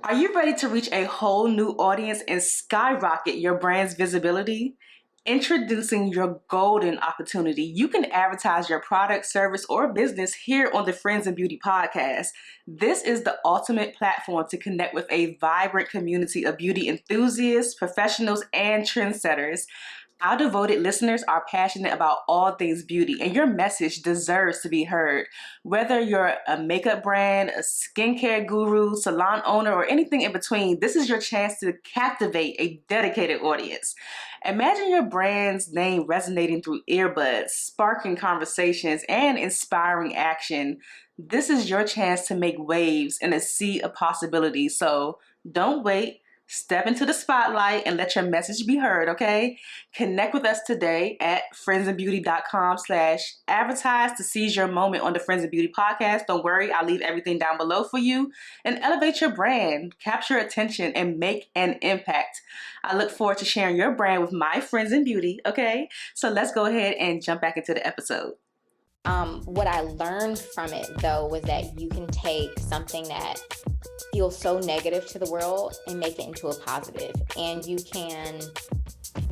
Are you ready to reach a whole new audience and skyrocket your brand's visibility? Introducing your golden opportunity. You can advertise your product, service, or business here on the Friends and Beauty podcast. This is the ultimate platform to connect with a vibrant community of beauty enthusiasts, professionals, and trendsetters. Our devoted listeners are passionate about all things beauty, and your message deserves to be heard. Whether you're a makeup brand, a skincare guru, salon owner, or anything in between, this is your chance to captivate a dedicated audience. Imagine your brand's name resonating through earbuds, sparking conversations, and inspiring action. This is your chance to make waves in a sea of possibilities. So don't wait. Step into the spotlight and let your message be heard, okay? Connect with us today at friendsandbeauty.com/advertise to seize your moment on the Friends and Beauty podcast. Don't worry, I'll leave everything down below for you. And elevate your brand, capture attention, and make an impact. I look forward to sharing your brand with my friends in beauty, okay? So let's go ahead and jump back into the episode. What I learned from it, though, was that you can take something that feels so negative to the world and make it into a positive. And you can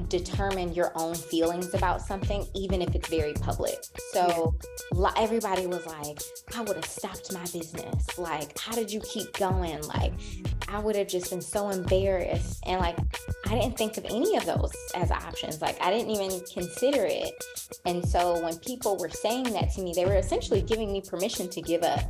determine your own feelings about something, even if it's very public. So everybody was like, I would have stopped my business. Like, how did you keep going? Like, I would have just been so embarrassed. And like, I didn't think of any of those as options. Like, I didn't even consider it. And so when people were saying that to me, they were essentially giving me permission to give up.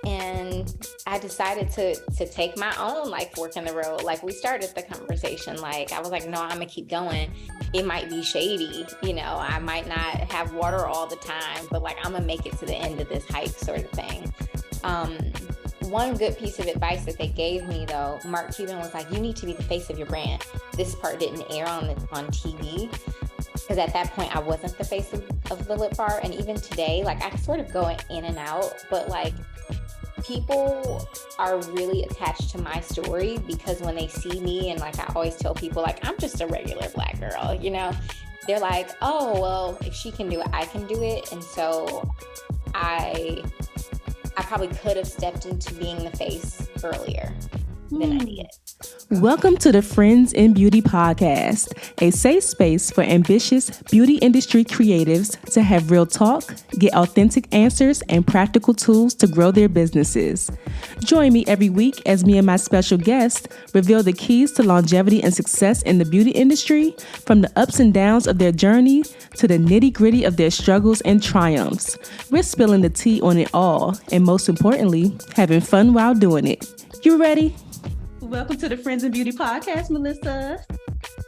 And I decided to take my own like fork in the road. Like, we started the conversation, like I was like, no, I'm gonna keep going. It might be shady, I might not have water all the time, but like, I'm gonna make it to the end of this hike, sort of thing. One good piece of advice that they gave me, though, Mark Cuban was like, you need to be the face of your brand. This part didn't air on TV, because at that point I wasn't the face of the lip bar. And even today, like, I sort of go in and out, but like, people are really attached to my story, because when they see me, and like I always tell people, like, I'm just a regular Black girl, they're like, oh, well, if she can do it, I can do it. And so I probably could have stepped into being the face earlier than I did. Welcome to the Friends in Beauty podcast, a safe space for ambitious beauty industry creatives to have real talk, get authentic answers, and practical tools to grow their businesses. Join me every week as me and my special guest reveal the keys to longevity and success in the beauty industry, from the ups and downs of their journey to the nitty-gritty of their struggles and triumphs. We're spilling the tea on it all, and most importantly, having fun while doing it. You ready? Welcome to the Friends in Beauty podcast, Melissa.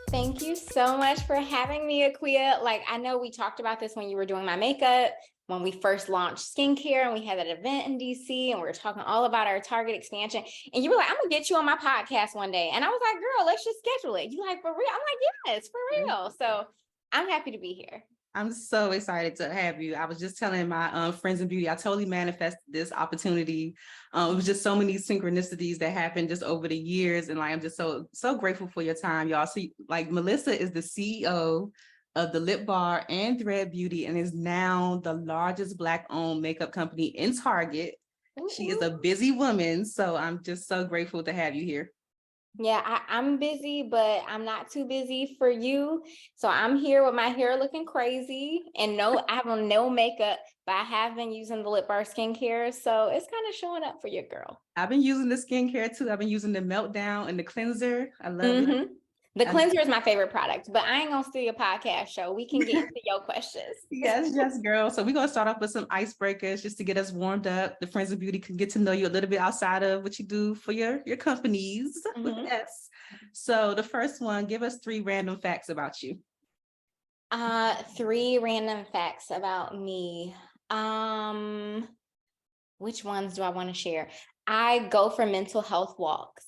Thank you so much for having me, Aquia. Like, I know we talked about this when you were doing my makeup, when we first launched skincare, and we had that event in DC, and we were talking all about our Target expansion. And you were like, I'm gonna get you on my podcast one day. And I was like, girl, let's just schedule it. You like, for real? I'm like, yes, for real. So I'm happy to be here. I'm so excited to have you. I was just telling my friends in beauty, I totally manifested this opportunity. It was just so many synchronicities that happened just over the years. And like, I'm just so grateful for your time, y'all. So like, Melissa is the CEO of the Lip Bar and Thread Beauty, and is now the largest Black owned makeup company in Target. Ooh. She is a busy woman. So I'm just so grateful to have you here. Yeah, I'm busy, but I'm not too busy for you. So I'm here with my hair looking crazy, and I have on no makeup, but I have been using the Lip Bar skincare. So it's kind of showing up for your girl. I've been using the skincare too. I've been using the Meltdown and the cleanser. I love it. The cleanser is my favorite product, but I ain't gonna steal your podcast show. We can get into your questions. Yes, girl. So we're gonna start off with some icebreakers just to get us warmed up. The Friends of Beauty can get to know you a little bit outside of what you do for your companies with us. So the first one, give us 3 random facts about you. 3 random facts about me. Which ones do I want to share? I go for mental health walks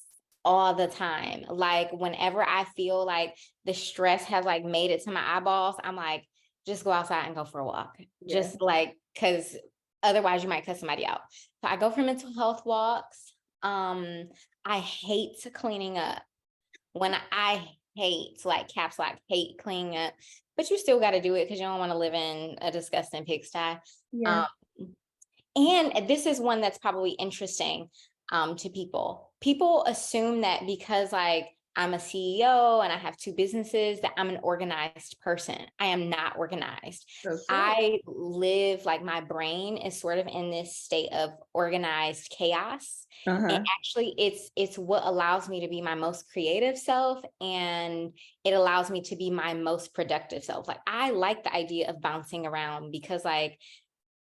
all the time. Like, whenever I feel like the stress has like made it to my eyeballs, I'm like, just go outside and go for a walk. Yeah. Just like, because otherwise you might cut somebody out. So I go for mental health walks. I hate cleaning up. I hate, like, caps lock, hate cleaning up, but you still got to do it because you don't want to live in a disgusting pigsty. Yeah. And this is one that's probably interesting to people. people assume that because like I'm a CEO and I have two businesses that I'm an organized person. I am not organized. Okay. I live like my brain is sort of in this state of organized chaos. And actually it's what allows me to be my most creative self, and it allows me to be my most productive self. Like I like the idea of bouncing around because like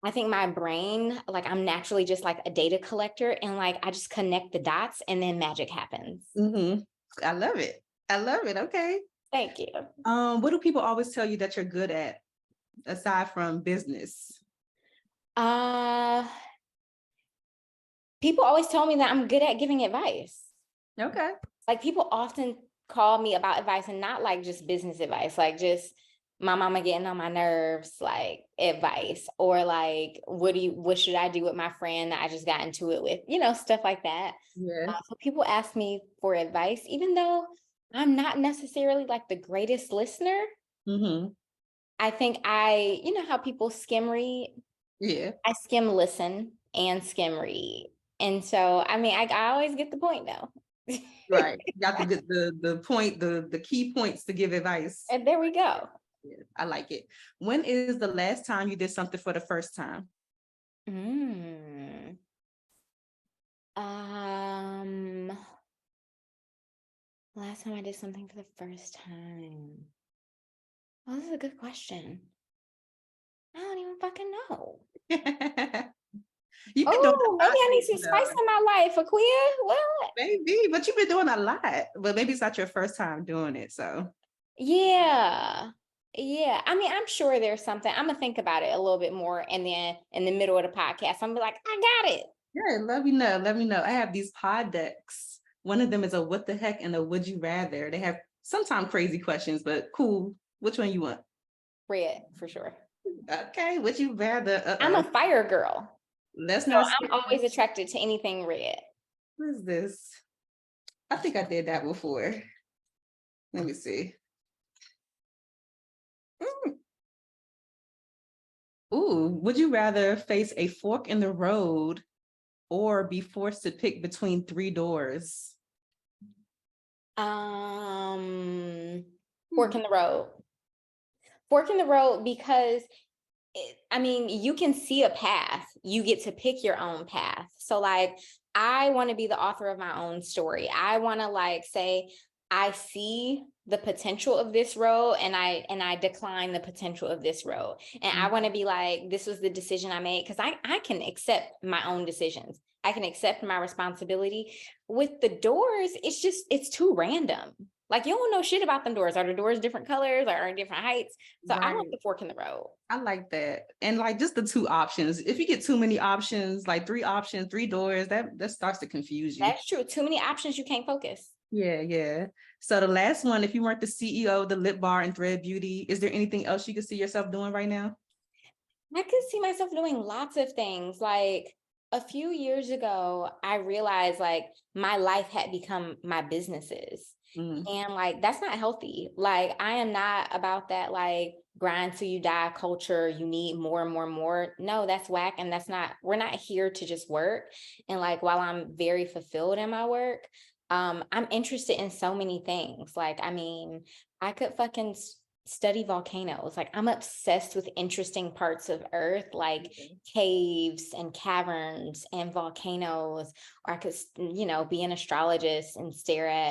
I think my brain, like I'm naturally just like a data collector, and like I just connect the dots and then magic happens. I love it. I love it. Okay. Thank you. What do people always tell you that you're good at aside from business? People always tell me that I'm good at giving advice. Okay. Like people often call me about advice, and not like just business advice, like just my mama getting on my nerves, like advice, or like what should I do with my friend that I just got into it with, stuff like that. Yeah. So people ask me for advice, even though I'm not necessarily like the greatest listener. I think you know how people skim read? Yeah. I skim listen and skim read. And so, I mean, I always get the point though. Right. Got the point, the key points to give advice. And there we go. Yeah, I like it. When is the last time you did something for the first time? Last time I did something for the first time. Well, this is a good question. I don't even fucking know. You've been doing Maybe I need some spice in my life, Aquia. What? Maybe, but you've been doing a lot. But maybe it's not your first time doing it. So Yeah. I mean, I'm sure there's something. I'm gonna think about it a little bit more, and then in the middle of the podcast, I'm gonna be like, I got it. yeah, let me know. Let me know. I have these pod decks. One of them is a what the heck and a would you rather. They have sometimes crazy questions, but cool. Which one you want? Red, for sure. Okay, would you rather? I'm a fire girl. Let's So not. I'm always attracted to anything red. What is this? I think I did that before. Let me see. Ooh, would you rather face a fork in the road or be forced to pick between three doors? Fork in the road. Fork in the road because I mean, you can see a path. You get to pick your own path. So like, I want to be the author of my own story. I want to like say, I see the potential of this road, and I decline the potential of this road. And I want to be like, this was the decision I made, because I can accept my own decisions. I can accept my responsibility. With the doors, it's too random. Like you don't know shit about them doors. Are the doors different colors or are different heights? So I want the fork in the road. I like that. And like just the two options. If you get too many options, like three options, three doors, that starts to confuse you. That's true. Too many options, you can't focus. Yeah. So the last one, if you weren't the CEO of the Lip Bar and Thread Beauty, is there anything else you could see yourself doing right now? I could see myself doing lots of things. Like a few years ago, I realized like my life had become my businesses. And like, that's not healthy. Like, I am not about that, like grind till you die culture. You need more and more and more. No, that's whack. And we're not here to just work. And like, while I'm very fulfilled in my work, I'm interested in so many things. Like, I mean, I could fucking study volcanoes. Like I'm obsessed with interesting parts of Earth, like caves and caverns and volcanoes. Or I could, be an astrologist and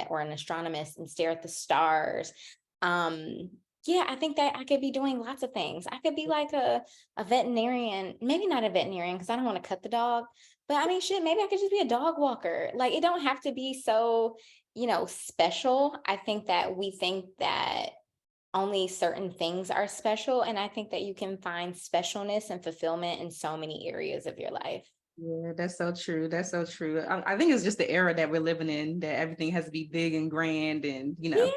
or an astronomist and stare at the stars. I think that I could be doing lots of things. I could be like a veterinarian, maybe not a veterinarian because I don't want to cut the dog, but I mean, shit, maybe I could just be a dog walker. Like it don't have to be so, special. I think that we think that only certain things are special. And I think that you can find specialness and fulfillment in so many areas of your life. Yeah, that's so true. That's so true. I think it's just the era that we're living in, that everything has to be big and grand and, Yeah.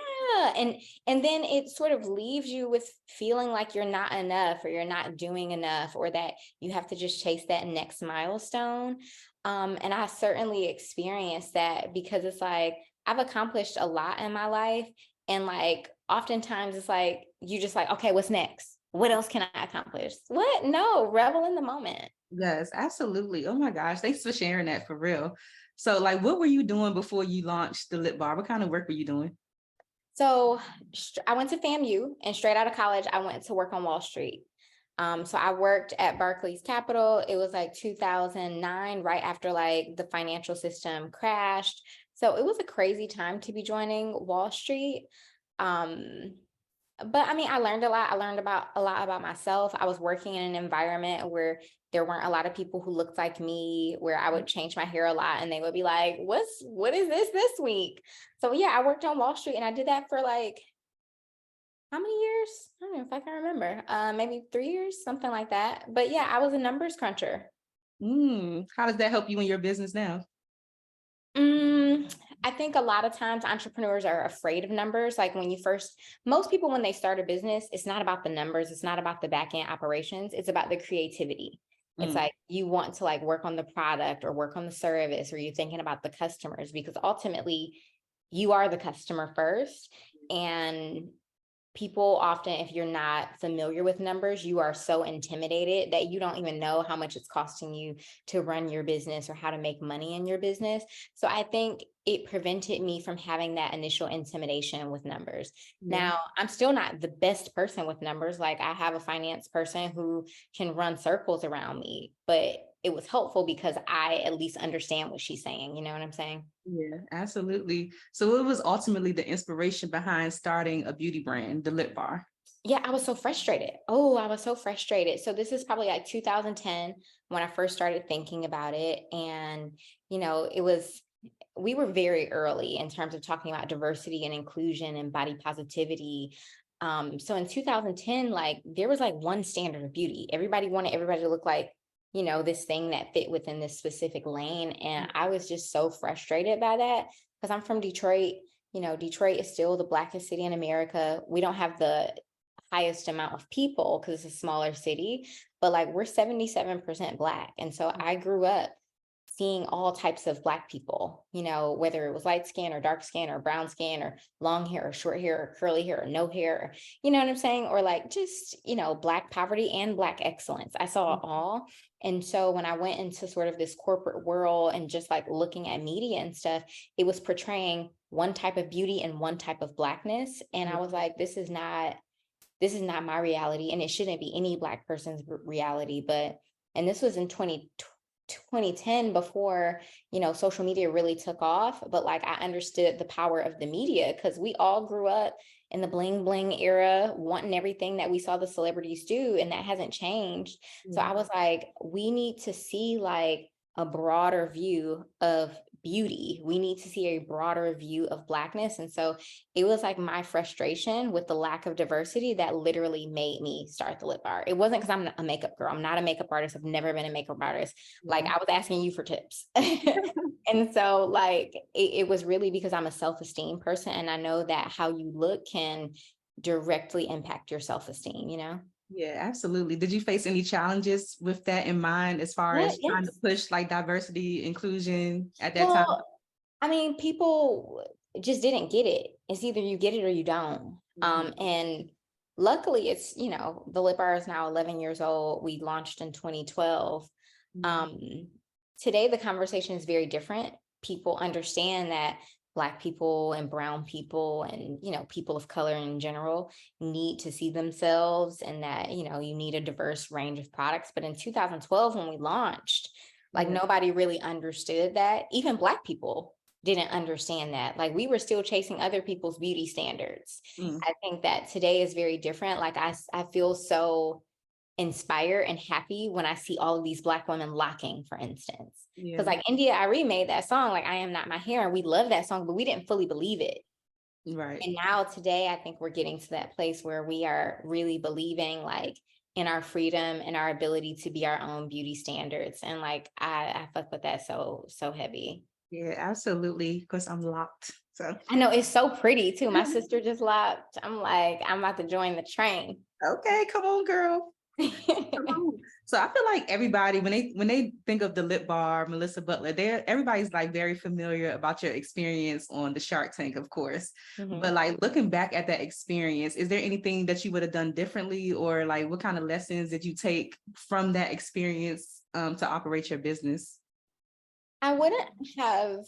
And then it sort of leaves you with feeling like you're not enough or you're not doing enough, or that you have to just chase that next milestone. And I certainly experienced that because it's like, I've accomplished a lot in my life. And like, oftentimes it's like, you just like, okay, what's next? What else can I accomplish? What? No, revel in the moment. Yes, absolutely. Oh my gosh. Thanks for sharing that, for real. So like, what were you doing before you launched the lip bar? What kind of work were you doing? So I went to FAMU, and straight out of college, I went to work on Wall Street. So I worked at Barclays Capital. It was like 2009, right after like the financial system crashed. So it was a crazy time to be joining Wall Street. Um, but I mean, I learned a lot. I learned about a lot about myself. I was working in an environment where there weren't a lot of people who looked like me, where I would change my hair a lot and they would be like, what is this week? So yeah, I worked on Wall Street, and I did that for like how many years? I don't know if I can remember. Maybe 3 years, something like that. But yeah, I was a numbers cruncher. How does that help you in your business now? I think a lot of times entrepreneurs are afraid of numbers. Like most people, when they start a business, it's not about the numbers. It's not about the back end operations. It's about the creativity. It's Mm, like you want to like work on the product or work on the service, or you're thinking about the customers, because ultimately you are the customer first. And people often, if you're not familiar with numbers, you are so intimidated that you don't even know how much it's costing you to run your business or how to make money in your business. So I think it prevented me from having that initial intimidation with numbers. yeah. Now, I'm still not the best person with numbers. Like, I have a finance person who can run circles around me, but it was helpful because I at least understand what she's saying. You know what I'm saying? Yeah, absolutely. So it was ultimately the inspiration behind starting a beauty brand, the lip bar. Yeah, I was so frustrated. Oh, I was so frustrated. So this is probably like 2010 when I first started thinking about it. And, we were very early in terms of talking about diversity and inclusion and body positivity. So in 2010, like there was like one standard of beauty. Everybody wanted everybody to look like, this thing that fit within this specific lane. And I was just so frustrated by that because I'm from Detroit. Detroit is still the blackest city in America. We don't have the highest amount of people because it's a smaller city, but like we're 77% Black. And so I grew up seeing all types of Black people, whether it was light skin or dark skin or brown skin or long hair or short hair or curly hair or no hair, you know what I'm saying? Or like just, Black poverty and Black excellence. I saw it all. And so when I went into sort of this corporate world and just like looking at media and stuff, it was portraying one type of beauty and one type of Blackness. And I was like, this is not my reality, and it shouldn't be any Black person's reality. And this was in 2010, before, social media really took off. But like, I understood the power of the media because we all grew up in the bling bling era, wanting everything that we saw the celebrities do, and that hasn't changed. So I was like, we need to see like a broader view of beauty. We need to see a broader view of Blackness. And so it was like my frustration with the lack of diversity that literally made me start the lip bar. It wasn't because I'm a makeup girl. I'm not a makeup artist. I've never been a makeup artist. Like, I was asking you for tips. And so like it was really because I'm a self-esteem person, and I know that how you look can directly impact your self-esteem. Yeah, absolutely. Did you face any challenges with that in mind as far Yeah, as trying to yes. push like diversity, inclusion at that time? Well, I mean, people just didn't get it. It's either you get it or you don't. And luckily the lip bar is now 11 years old. We launched in 2012. Um, Today the conversation is very different. People understand that Black people and brown people and, people of color in general need to see themselves, and that, you need a diverse range of products. But in 2012, when we launched, like Yeah. nobody really understood that. Even Black people didn't understand that. Like, we were still chasing other people's beauty standards. Mm, I think that today is very different. Like, I feel so inspired and happy when I see all of these Black women locking, for instance. Because yeah, like India Arie made that song, like I Am Not My Hair, and we love that song, but we didn't fully believe it. right. And now today, I think we're getting to that place where we are really believing like in our freedom and our ability to be our own beauty standards. And like I fuck with that so heavy. Yeah, absolutely. Because I'm locked. So I know, it's so pretty too. My sister just locked. I'm like, I'm about to join the train. okay, come on, girl. Come on. So I feel like everybody, when they think of the lip bar, Melissa Butler, everybody's like very familiar about your experience on the Shark Tank, of course. But Mhm. like looking back at that experience, is there anything that you would have done differently, or like what kind of lessons did you take from that experience to operate your business? I wouldn't have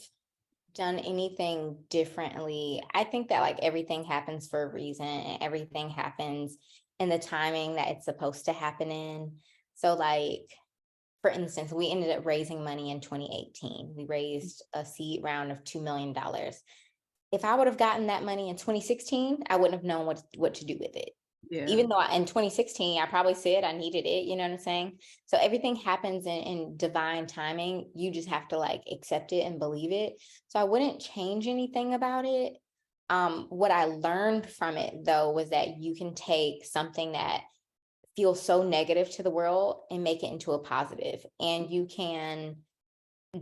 done anything differently. I think that like everything happens for a reason and everything happens in the timing that it's supposed to happen in. So like, for instance, we ended up raising money in 2018. We raised a seed round of $2 million. If I would have gotten that money in 2016, I wouldn't have known what to do with it. Yeah. Even though in 2016, I probably said I needed it, you know what I'm saying? So everything happens in divine timing. You just have to like accept it and believe it. So I wouldn't change anything about it. What I learned from it though was that you can take something that feels so negative to the world and make it into a positive. And you can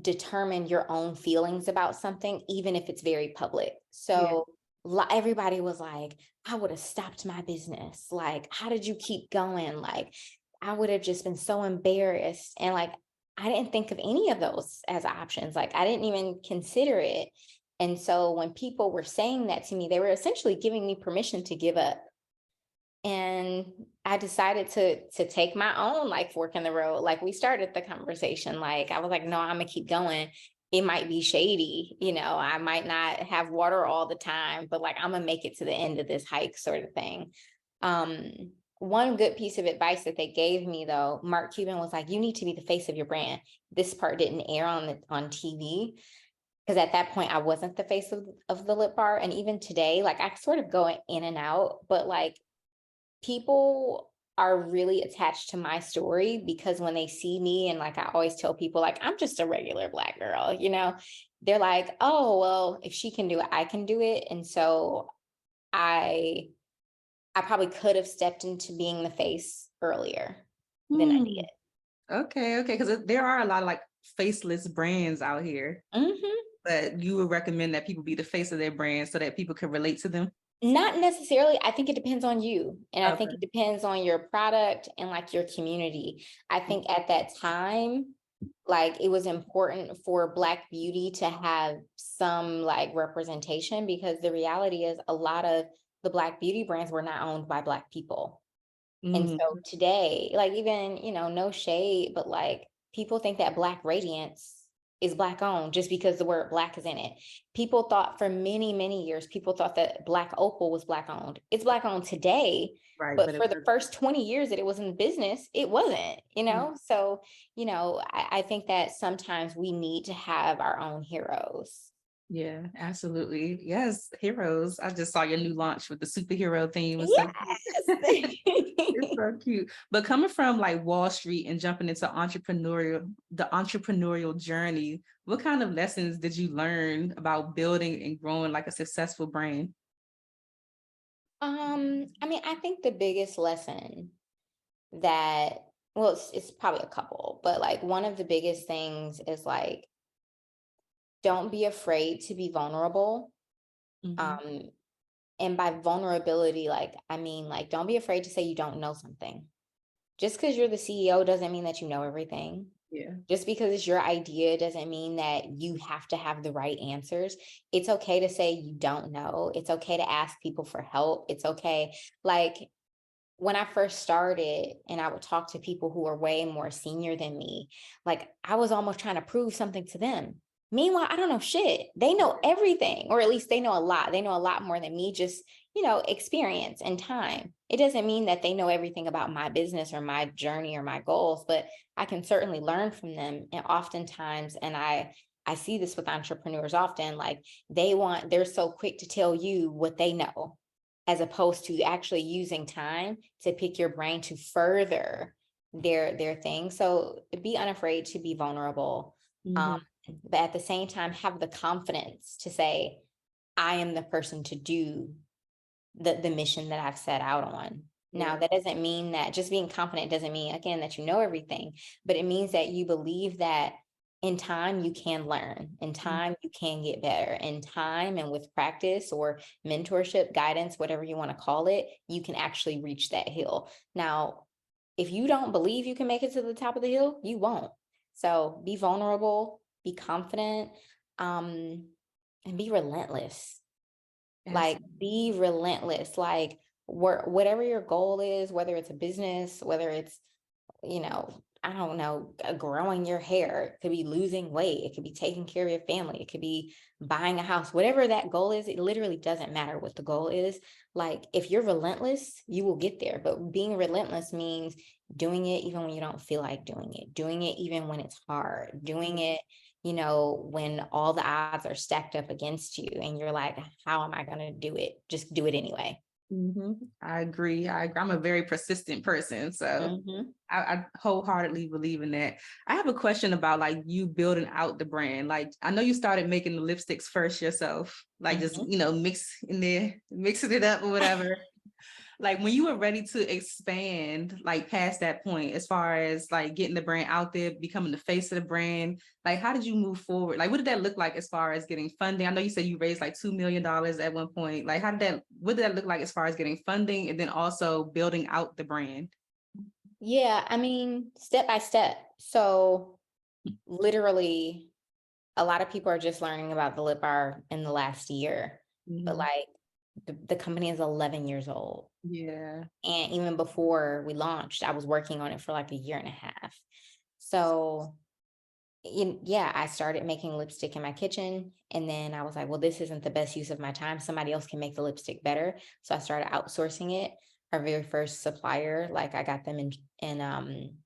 determine your own feelings about something, even if it's very public. So everybody was like, I would have stopped my business. Like, how did you keep going? Like, I would have just been so embarrassed. And like, I didn't think of any of those as options. Like, I didn't even consider it. And so when people were saying that to me, they were essentially giving me permission to give up. And I decided to take my own like fork in the road. Like we started the conversation, like I was like, no, I'm gonna keep going. It might be shady, you know, I might not have water all the time, but like I'm gonna make it to the end of this hike sort of thing. One good piece of advice that they gave me though, Mark Cuban was like, you need to be the face of your brand. This part didn't air on TV because at that point I wasn't the face of the lip bar. And even today, like I sort of go in and out, but like people are really attached to my story because when they see me, and like I always tell people, like I'm just a regular Black girl, you know, they're like, oh, well, if she can do it, I can do it. And so I probably could have stepped into being the face earlier than I did. Okay, because there are a lot of like faceless brands out here, but you would recommend that people be the face of their brand so that people can relate to them? Not necessarily. I think it depends on you. And I think Okay. it depends on your product and like your community. I think at that time, like it was important for Black beauty to have some like representation because the reality is a lot of the Black beauty brands were not owned by Black people. And Mm, so today, like even, you know, no shade, but like people think that Black Radiance is Black owned just because the word Black is in it. People thought for many, many years, people thought that Black Opal was Black owned. It's Black owned today, right, but but for the first 20 years that it was in business, it wasn't, you know? So, you know, I think that sometimes we need to have our own heroes. yeah, absolutely. Yes, heroes. I just saw your new launch with the superhero theme. It's so Yes. it's so cute. But coming from like Wall Street and jumping into the entrepreneurial journey, what kind of lessons did you learn about building and growing like a successful brand? I mean, I think the biggest lesson that, well, it's probably a couple, but like one of the biggest things is like, don't be afraid to be vulnerable. Mhm. Um, and by vulnerability, like, I mean, like, don't be afraid to say you don't know something. Just because you're the CEO doesn't mean that you know everything. Yeah. Just because it's your idea doesn't mean that you have to have the right answers. It's okay to say you don't know. It's okay to ask people for help. It's okay. Like when I first started and I would talk to people who are way more senior than me, like I was almost trying to prove something to them. Meanwhile, I don't know shit. They know everything, or at least they know a lot. They know a lot more than me, just, you know, experience and time. It doesn't mean that they know everything about my business or my journey or my goals, but I can certainly learn from them. And oftentimes, and I see this with entrepreneurs often, like they're so quick to tell you what they know as opposed to actually using time to pick your brain to further their thing. So be unafraid to be vulnerable. Mhm. But at the same time, have the confidence to say, I am the person to do the mission that I've set out on. Now, Yeah. that doesn't mean that just being confident doesn't mean, again, that you know everything, but it means that you believe that in time you can learn, in time you can get better, in time and with practice or mentorship, guidance, whatever you want to call it, you can actually reach that hill. Now, if you don't believe you can make it to the top of the hill, you won't. So be vulnerable, be confident, and be relentless. Like Absolutely. be relentless. Like whatever your goal is, whether it's a business, whether it's, you know, I don't know, growing your hair. It could be losing weight. It could be taking care of your family. It could be buying a house. Whatever that goal is, it literally doesn't matter what the goal is. Like if you're relentless, you will get there. But being relentless means doing it even when you don't feel like doing it even when it's hard, doing it, when all the odds are stacked up against you and you're like, how am I going to do it? Just do it anyway. I agree. I'm a very persistent person, so Mhm. I wholeheartedly believe in that. I have a question about like you building out the brand. Like I know you started making the lipsticks first yourself, like just Mhm. mixing it up or whatever. Like when you were ready to expand, like past that point, as far as like getting the brand out there, becoming the face of the brand, like how did you move forward? Like what did that look like as far as getting funding? I know you said you raised like $2 million at one point. Like what did that look like as far as getting funding and then also building out the brand? Yeah, I mean, step by step. So literally, a lot of people are just learning about the lip bar in the last year, but Mhm. like the company is 11 years old. Yeah. And even before we launched, I was working on it for like a year and a half. So, yeah, I started making lipstick in my kitchen. And then I was like, well, this isn't the best use of my time. Somebody else can make the lipstick better. So I started outsourcing it. Our very first supplier, like I got them in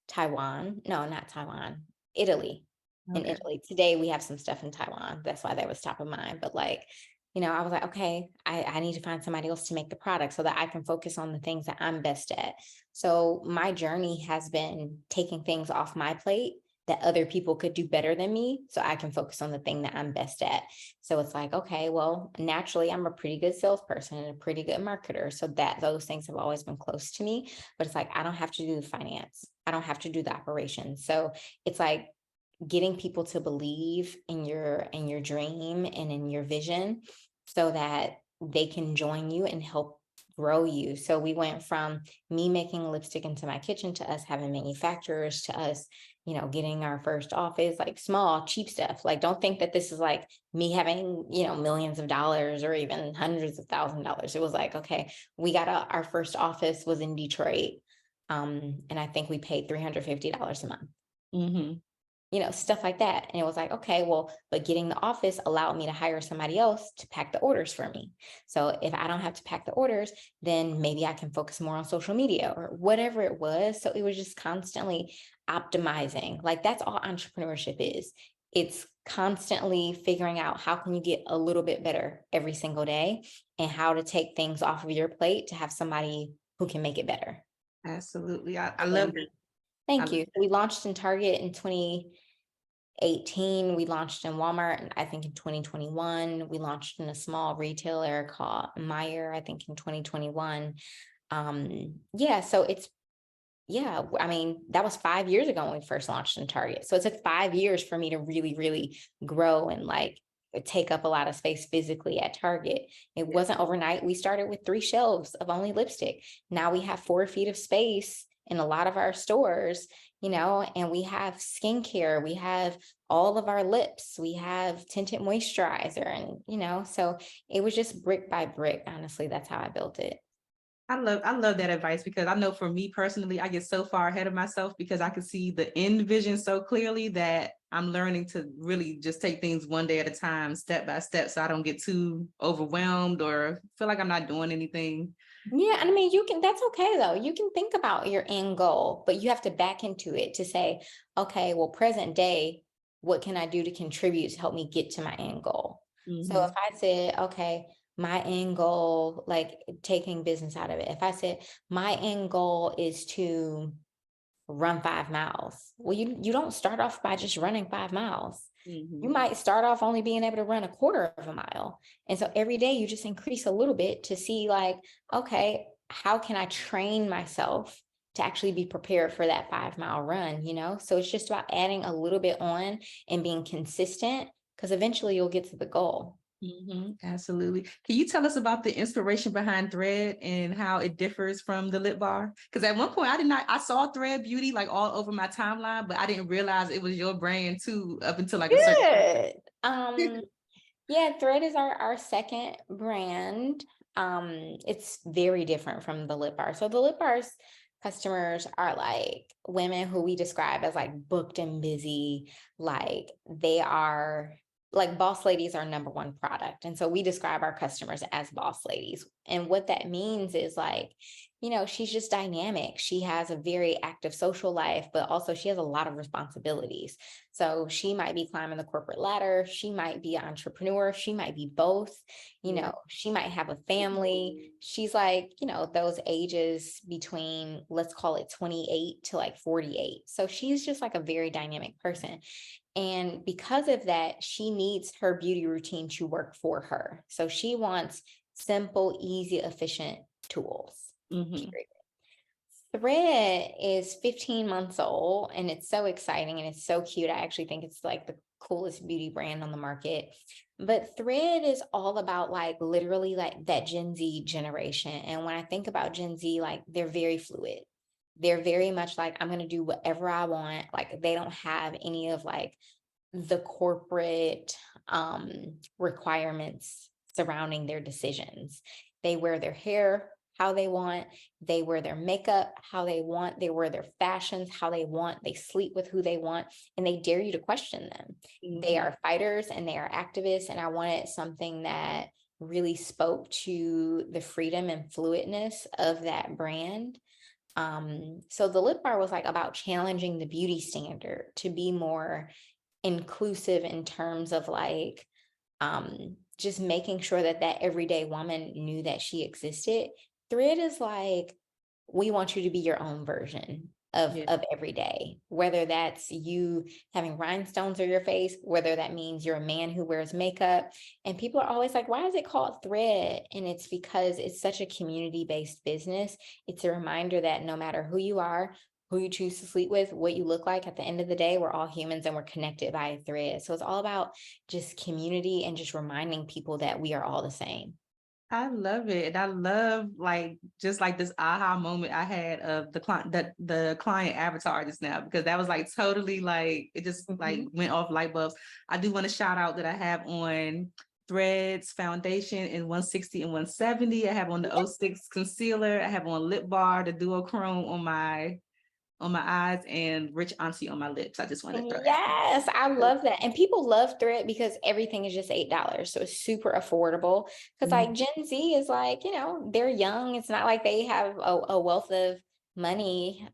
Taiwan. No, not Taiwan. Italy. In Okay. Italy. Today we have some stuff in Taiwan. That's why that was top of mind. But like, I was like, okay, I need to find somebody else to make the product so that I can focus on the things that I'm best at. So my journey has been taking things off my plate that other people could do better than me so I can focus on the thing that I'm best at. So it's like, okay, well, naturally I'm a pretty good salesperson and a pretty good marketer. So that those things have always been close to me, but it's like I don't have to do the finance. I don't have to do the operations. So it's like getting people to believe in your dream and in your vision so that they can join you and help grow you. So we went from me making lipstick into my kitchen to us having manufacturers to us, getting our first office, like small, cheap stuff. Like don't think that this is like me having, millions of dollars or even hundreds of $1,000s. It was like, okay, our first office was in Detroit. And I think we paid $350 a month, Mm-hmm. stuff like that. And it was like, okay, well, but getting the office allowed me to hire somebody else to pack the orders for me. So if I don't have to pack the orders, then maybe I can focus more on social media or whatever it was. So it was just constantly optimizing. Like that's all entrepreneurship is. It's constantly figuring out how can you get a little bit better every single day and how to take things off of your plate to have somebody who can make it better. Absolutely. I And love then that. I thank love you. We launched in Target in 2018. We launched in Walmart, and I think in 2021. We launched in a small retailer called Meyer, I think in 2021. Yeah, so I mean, that was 5 years ago when we first launched in Target. So it took 5 years for me to really, really grow and like take up a lot of space physically at Target. It wasn't overnight. We started with 3 shelves of only lipstick. Now we have 4 feet of space in a lot of our stores, and we have skincare, we have all of our lips, we have tinted moisturizer, and so it was just brick by brick. Honestly, that's how I built it. I love that advice because I know for me personally, I get so far ahead of myself because I can see the end vision so clearly that I'm learning to really just take things one day at a time, step by step, so I don't get too overwhelmed or feel like I'm not doing anything. Yeah, and I mean, that's okay though. You can think about your end goal, but you have to back into it to say, okay, well, present day, what can I do to contribute to help me get to my end goal? So if Mhm. I said, okay, my end goal, like taking business out of it, if I said my end goal is to run 5 miles, well, you don't start off by just running 5 miles. You Mhm. might start off only being able to run a quarter of a mile. And so every day you just increase a little bit to see like, okay, how can I train myself to actually be prepared for that 5 mile run, So it's just about adding a little bit on and being consistent because eventually you'll get to the goal. Absolutely. Can you tell us about the inspiration behind Thread and how it differs from the lip bar? Because at one point I saw Thread Beauty like all over my timeline, but I didn't realize it was your brand too up until like a certain Good. Yeah, Thread is our second brand. It's very different from the lip bar. So the lip bars, customers are like women who we describe as like booked and busy, like they are like boss ladies are number one product. And so we describe our customers as boss ladies. And what that means is like, she's just dynamic. She has a very active social life, but also she has a lot of responsibilities. So she might be climbing the corporate ladder. She might be an entrepreneur. She might be both. She might have a family. She's like, those ages between, let's call it 28 to like 48. So she's just like a very dynamic person. And because of that, she needs her beauty routine to work for her. So she wants simple, easy, efficient tools. Mhm. Thread is 15 months old and it's so exciting and it's so cute. I actually think it's like the coolest beauty brand on the market. But Thread is all about like literally like that Gen Z generation. And when I think about Gen Z, like they're very fluid. They're very much like, I'm going to do whatever I want. Like they don't have any of like the corporate requirements surrounding their decisions. They wear their hair how they want, they wear their makeup how they want, they wear their fashions how they want, they sleep with who they want, and they dare you to question them. They are fighters and they are activists, and I wanted something that really spoke to the freedom and fluidness of that brand. So the lip bar was like about challenging the beauty standard to be more inclusive in terms of like just making sure that that everyday woman knew that she existed. Thread is like, we want you to be your own version of every day, whether that's you having rhinestones on your face, whether that means you're a man who wears makeup. And people are always like, why is it called Thread? And it's because it's such a community-based business. It's a reminder that no matter who you are, who you choose to sleep with, what you look like, at the end of the day, we're all humans and we're connected by a thread. So it's all about just community and just reminding people that we are all the same. I love it. And I love like just like this aha moment I had of the client avatar just now, because that was like totally like it just like went off light bulbs. I do want to shout out that I have on Threads foundation in 160 and 170. I have on the 06 concealer. I have on lip bar, the duochrome on my eyes, and rich auntie on my lips. I just want to throw that. Yes, I love that. And people love Thread because everything is just $8. So it's super affordable. Because like Gen Z is like, they're young. It's not like they have a wealth of money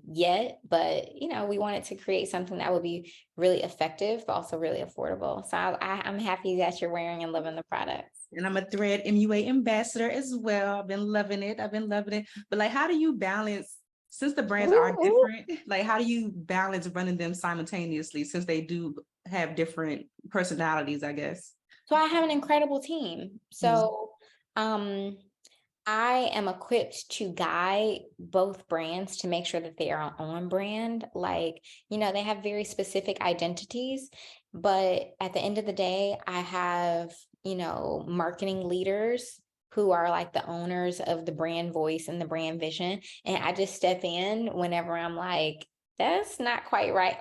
yet, but we wanted to create something that would be really effective, but also really affordable. So I'm happy that you're wearing and loving the products. And I'm a Thread MUA ambassador as well. I've been loving it. But like, how do you balance, since the brands are different, like how do you balance running them simultaneously since they do have different personalities, I guess? So I have an incredible team. So I am equipped to guide both brands to make sure that they are on brand. Like, they have very specific identities, but at the end of the day, I have, marketing leaders who are like the owners of the brand voice and the brand vision. And I just step in whenever I'm like, that's not quite right.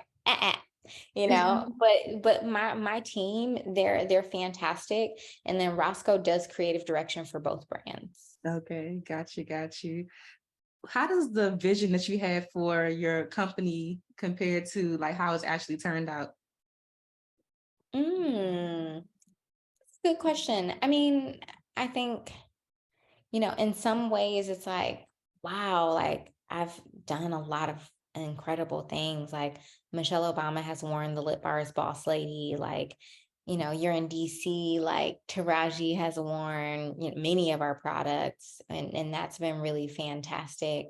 But my team, they're fantastic. And then Roscoe does creative direction for both brands. Okay, got you. How does the vision that you have for your company compare to like how it's actually turned out? Good question. I mean, I think, in some ways it's like, wow, like I've done a lot of incredible things. Like Michelle Obama has worn the lip bar as boss lady. Like, you're in DC, like Taraji has worn many of our products, and that's been really fantastic.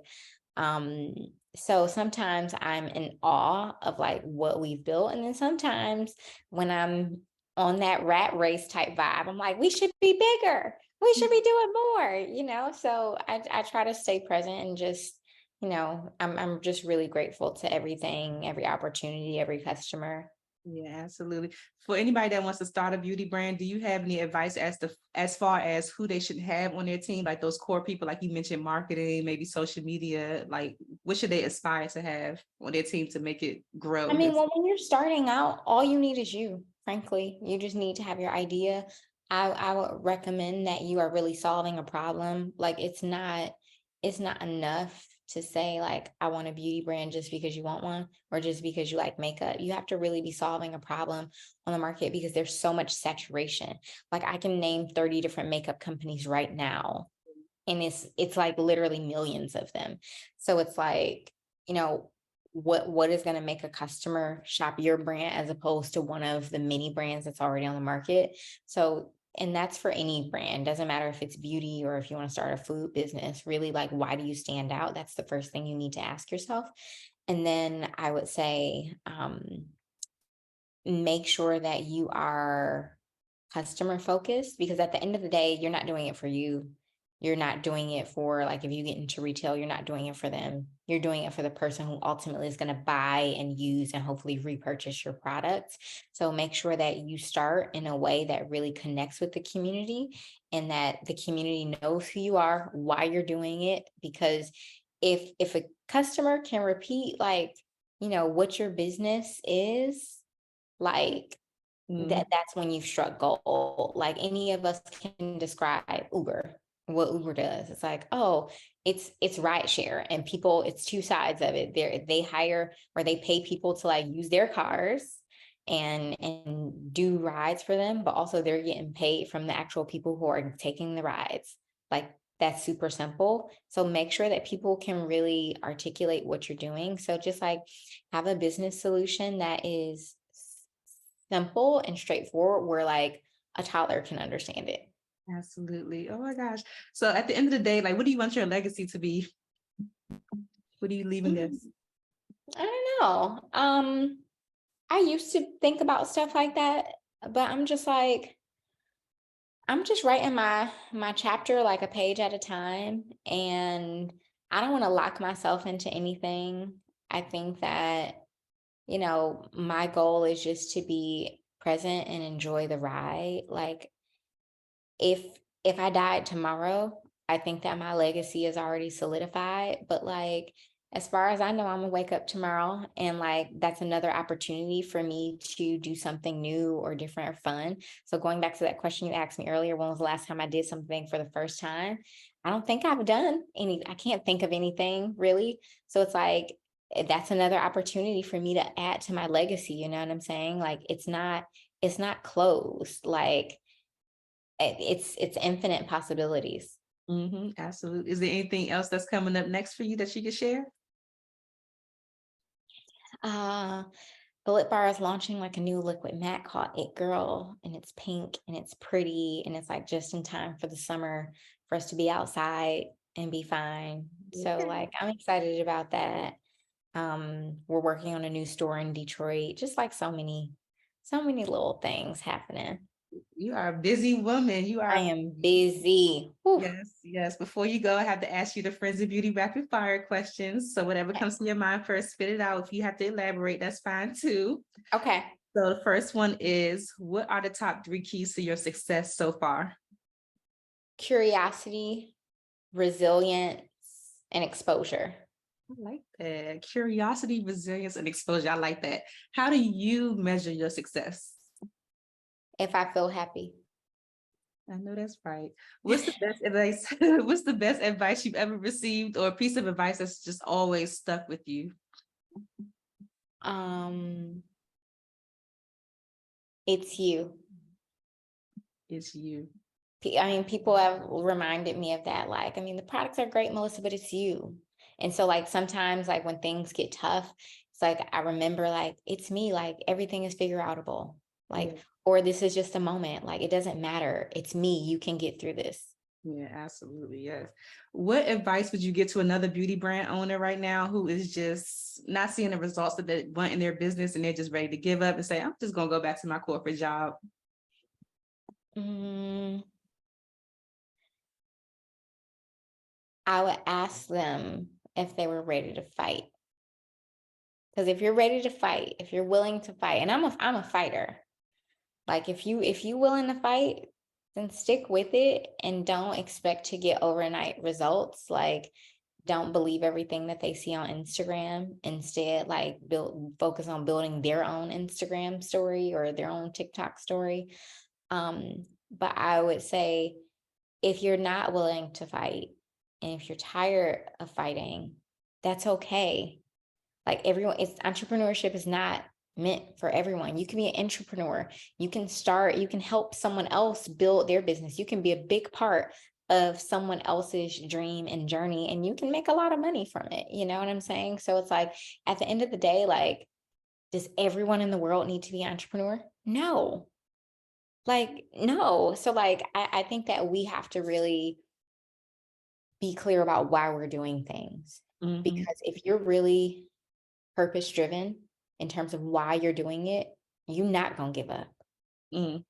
So sometimes I'm in awe of like what we've built. And then sometimes when I'm on that rat race type vibe, I'm like, we should be bigger. We should be doing more. So I try to stay present and just, I'm just really grateful to everything, every opportunity, every customer. Yeah, absolutely. For anybody that wants to start a beauty brand, do you have any advice as far as who they should have on their team, like those core people, like you mentioned, marketing, maybe social media, like what should they aspire to have on their team to make it grow? I mean, well, when you're starting out, all you need is you, frankly. You just need to have your idea. I would recommend that you are really solving a problem. Like it's not enough to say like, I want a beauty brand just because you want one or just because you like makeup. You have to really be solving a problem on the market because there's so much saturation. Like I can name 30 different makeup companies right now, and it's like literally millions of them. So it's like, you know, what is going to make a customer shop your brand as opposed to one of the many brands that's already on the market. So, and that's for any brand, doesn't matter if it's beauty or if you want to start a food business. Really, like, why do you stand out? That's the first thing you need to ask yourself. And then I would say make sure that you are customer focused, because at the end of the day, you're not doing it for you. You're not doing it for, like, if you get into retail, you're not doing it for them. You're doing it for the person who ultimately is going to buy and use and hopefully repurchase your products. So make sure that you start in a way that really connects with the community and that the community knows who you are, why you're doing it. Because if a customer can repeat, like, you know, what your business is, like, that's when you've struck gold. Like any of us can describe Uber, what Uber does. It's like, oh, it's ride share, and people, it's two sides of it. They hire or they pay people to like use their cars and do rides for them, but also they're getting paid from the actual people who are taking the rides. Like that's super simple. So make sure that people can really articulate what you're doing. So just like have a business solution that is simple and straightforward where like a toddler can understand it. Absolutely. Oh my gosh. So at the end of the day, like, what do you want your legacy to be? What are you leaving us? I don't know. I used to think about stuff like that, but I'm just like, I'm just writing my chapter like a page at a time, and I don't want to lock myself into anything. I think that, you know, my goal is just to be present and enjoy the ride. Like if I died tomorrow, I think that my legacy is already solidified. But like as far as I know, I'm gonna wake up tomorrow and like that's another opportunity for me to do something new or different or fun. So going back to that question you asked me earlier, when was the last time I did something for the first time? I don't think I've done any, I can't think of anything really. So it's like that's another opportunity for me to add to my legacy, you know what I'm saying? Like it's not closed. Like it's infinite possibilities. Absolutely. Is there anything else that's coming up next for you that you could share? Uh, the lip bar is launching like a new liquid matte called It Girl, and it's pink and it's pretty and it's like just in time for the summer for us to be outside and be fine. So Okay. like I'm excited about that. We're working on a new store in Detroit, just like so many little things happening. You are a busy woman. You I are. am busy. Whew. Yes, yes. Before you go, I have to ask you the Friends of Beauty rapid fire questions. So whatever comes to your mind first, spit it out. If you have to elaborate, that's fine too. Okay. So the first one is, what are the top 3 keys to your success so far? Curiosity, resilience, and exposure. I like that. Curiosity, resilience, and exposure. I like that. How do you measure your success? If I feel happy. I know that's right. What's the best advice? What's the best advice you've ever received, or a piece of advice that's just always stuck with you? Um, it's you. It's you. I mean, people have reminded me of that. Like, I mean, the products are great, Melissa, but it's you. And so, like, sometimes, like, when things get tough, it's like I remember, like, it's me. Like, everything is figure outable. Yeah. Like, or this is just a moment. Like, it doesn't matter. It's me. You can get through this. Yeah, absolutely. Yes. What advice would you give to another beauty brand owner right now who is just not seeing the results that they want in their business and they're just ready to give up and say, I'm just going to go back to my corporate job? Mm, I would ask them if they were ready to fight. Because if you're ready to fight, if you're willing to fight, and I'm a fighter. Like if you willing to fight, then stick with it and don't expect to get overnight results. Like don't believe everything that they see on Instagram. Instead, like focus on building their own Instagram story or their own TikTok story. But I would say if you're not willing to fight and if you're tired of fighting, That's okay. Like entrepreneurship is not meant for everyone. You can be an entrepreneur. You can help someone else build their business. You can be a big part of someone else's dream and journey, and you can make a lot of money from it. You know what I'm saying? So it's like, at the end of the day, like, does everyone in the world need to be an entrepreneur? No. Like, no. So like, I think that we have to really be clear about why we're doing things. Mhm. Because if you're really purpose driven in terms of why you're doing it, you're not gonna give up. Mm.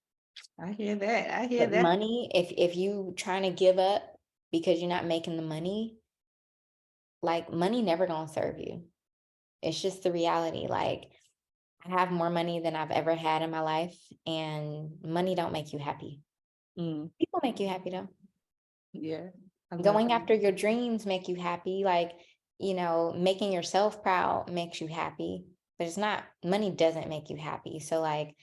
I hear that. I hear But that. money, if you trying to give up because you're not making the money, like, money never gonna serve you. It's just the reality. Like, I have more money than I've ever had in my life, and money don't make you happy. Mm. People make you happy though. Yeah. I love Going that. after your dreams make you happy. Like, making yourself proud makes you happy. But it's not, money doesn't make you happy. So like,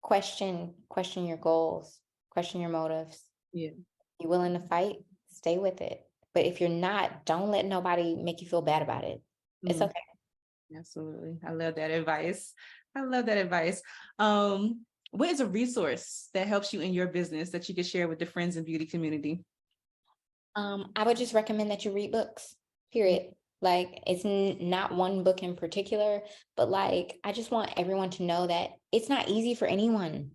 question your goals, question your motives. Yeah. You willing to fight? Stay with it. But if you're not, don't let nobody make you feel bad about it. It's Mm. okay. Absolutely. I love that advice. I love that advice. What is a resource that helps you in your business that you could share with the friends and beauty community? I would just recommend that you read books, period. Like, it's not one book in particular, but like, I just want everyone to know that it's not easy for anyone.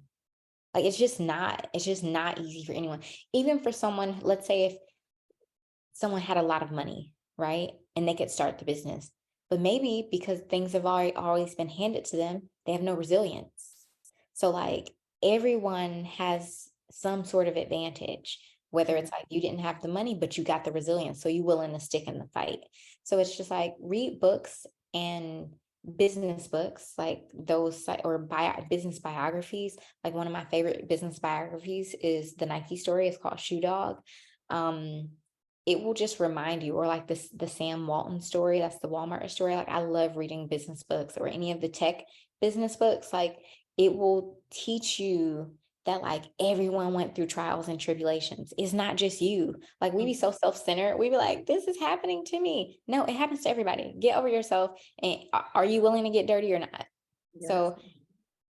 Like, it's just not easy for anyone. Even for someone, let's say if someone had a lot of money, right? And they could start the business, but maybe because things have always been handed to them, they have no resilience. So like, everyone has some sort of advantage, whether it's like you didn't have the money, but you got the resilience. So you willing to stick in the fight. So it's just like, read books and business books, like those, or business biographies. Like, one of my favorite business biographies is the Nike story. It's called Shoe Dog. It will just remind you, or like the Sam Walton story, that's the Walmart story. Like, I love reading business books, or any of the tech business books. Like, it will teach you that like, everyone went through trials and tribulations. It's not just you. Like, we be so self-centered. We be like, this is happening to me. No, it happens to everybody. Get over yourself. And are you willing to get dirty or not? Yes. So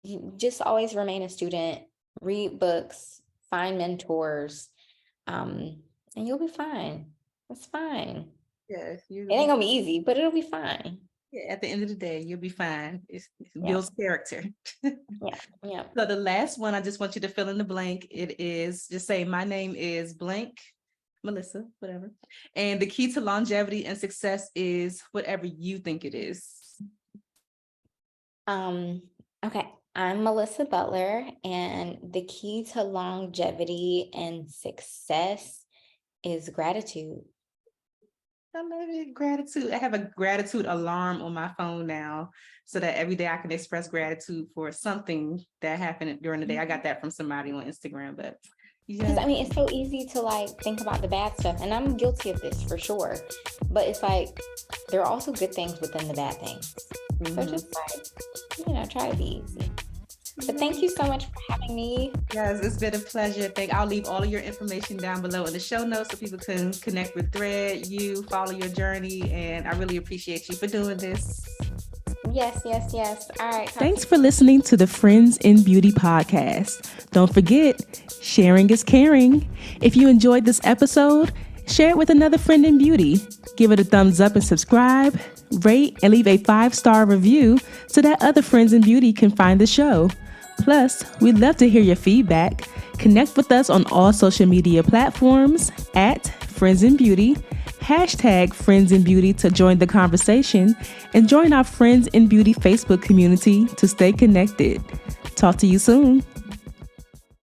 you just always remain a student, read books, find mentors, and you'll be fine. It's fine. Yes. It ain't gonna be easy, but it'll be fine. Yeah, at the end of the day, you'll be fine. It Yeah. builds character. Yeah. So the last one, I just want you to fill in the blank. It is, just say, my name is blank, Melissa, whatever. And the key to longevity and success is whatever you think it is. Okay. I'm Melissa Butler, and the key to longevity and success is gratitude. I love it. Gratitude. I have a gratitude alarm on my phone now, so that every day I can express gratitude for something that happened during the day. I got that from somebody on Instagram, but Because I mean, it's so easy to like think about the bad stuff, and I'm guilty of this for sure. But it's like, there are also good things within the bad things. So just like, try to be easy. But thank you so much for having me. Yes, it's been a pleasure. I'll leave all of your information down below in the show notes so people can connect with Thread, follow your journey, and I really appreciate you for doing this. Yes. All right. Thanks for listening to the Friends in Beauty podcast. Don't forget, sharing is caring. If you enjoyed this episode, share it with another friend in beauty. Give it a thumbs up and subscribe, rate, and leave a 5-star review so that other friends in beauty can find the show. Plus, we'd love to hear your feedback. Connect with us on all social media platforms at Friends in Beauty, #Friends in Beauty to join the conversation, and join our Friends in Beauty Facebook community to stay connected. Talk to you soon.